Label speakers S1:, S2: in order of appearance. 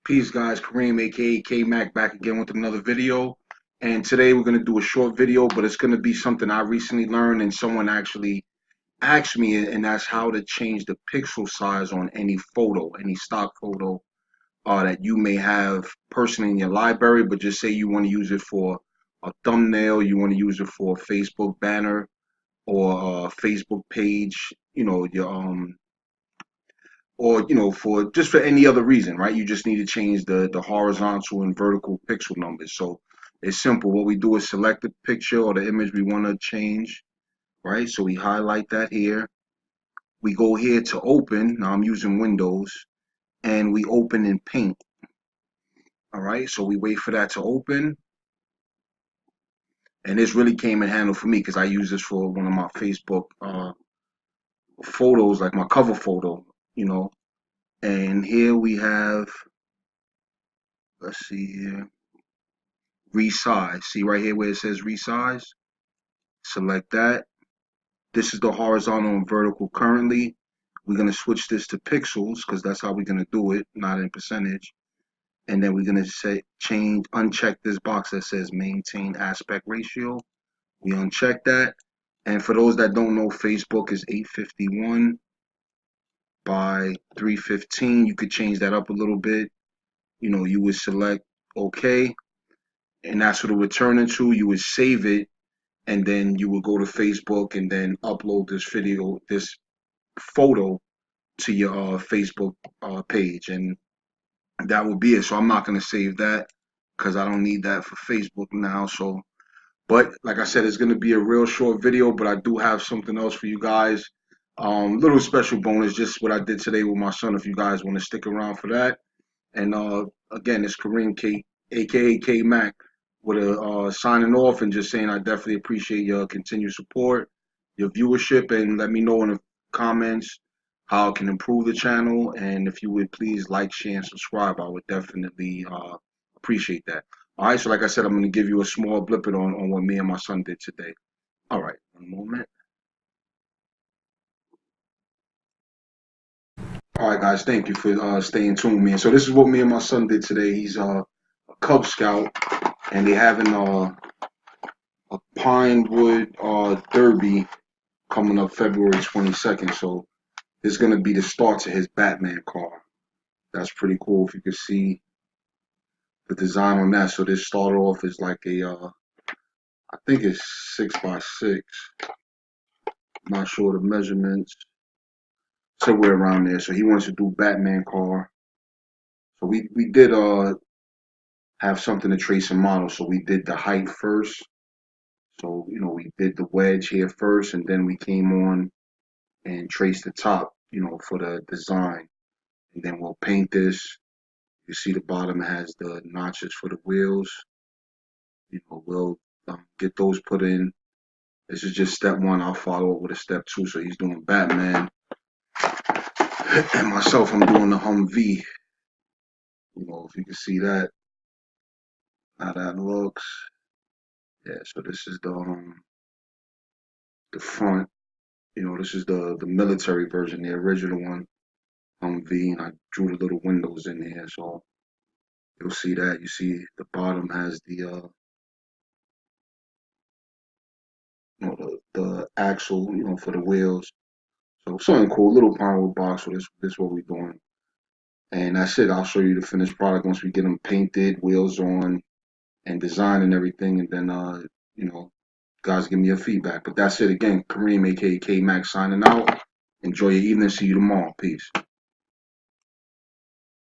S1: Peace, guys. Kareem, aka K Mac, back again with another video. And today we're going to do a short video, but it's going to be something I recently learned and someone actually asked me, and that's how to change the pixel size on any photo, any stock photo that you may have personally in your library. But just say you want to use it for a thumbnail, you want to use it for a Facebook banner or a Facebook page, for just for any other reason, right? You just need to change the horizontal and vertical pixel numbers. So it's simple. What we do is select the picture or the image we want to change, right? So we highlight that here. We go here to open. Now I'm using Windows, and we open in Paint. All right. So we wait for that to open, and this really came in handy for me because I use this for one of my Facebook photos, like my cover photo, you know. And here we have, let's see here, resize. See right here where it says resize? Select that. This is the horizontal and vertical currently. We're going to switch this to pixels because that's how we're going to do it, not in percentage. And then we're going to say uncheck this box that says maintain aspect ratio. We uncheck that. And for those that don't know, Facebook is 851 by 315. You could change that up a little bit. You would select OK, and that's what it'll return into. You would save it, and then you will go to Facebook and then upload this photo to your Facebook page, and that will be it. So I'm not going to save that because I don't need that for Facebook now. So, but like I said, it's going to be a real short video, but I do have something else for you guys. Little special bonus, just what I did today with my son. If you guys want to stick around for that, and again, it's Kareem K, aka K Mac, with a signing off and just saying I definitely appreciate your continued support, your viewership, and let me know in the comments how I can improve the channel. And if you would please like, share, and subscribe, I would definitely appreciate that. All right, so like I said, I'm going to give you a small blip on what me and my son did today. All right, one moment. All right, guys, thank you for staying tuned with me. So this is what me and my son did today. He's a Cub Scout, and they having a Pinewood Derby coming up February 22nd. So this is gonna be the start to his Batman car. That's pretty cool. If you can see the design on that. So this started off as like a, I think it's 6x6. Not sure the measurements. Somewhere around there. So he wants to do Batman car. So we did have something to trace and model. So we did the height first. So we did the wedge here first, and then we came on and trace the top, for the design. And then we'll paint this. You see the bottom has the notches for the wheels. We'll get those put in. This is just step one. I'll follow up with a step two. So he's doing Batman. And myself, I'm doing the Humvee. If you can see that, how that looks. Yeah, so this is the front. This is the military version, the original one. Humvee, and I drew the little windows in there, so you'll see that. You see the bottom has the the axle, for the wheels. So something cool, little Pinewood box. So this is what we're doing, and that's it. I'll show you the finished product once we get them painted, wheels on, and design and everything, and then guys give me your feedback. But that's it again. Kareem, aka K Max, signing out. Enjoy your evening. See you tomorrow. Peace.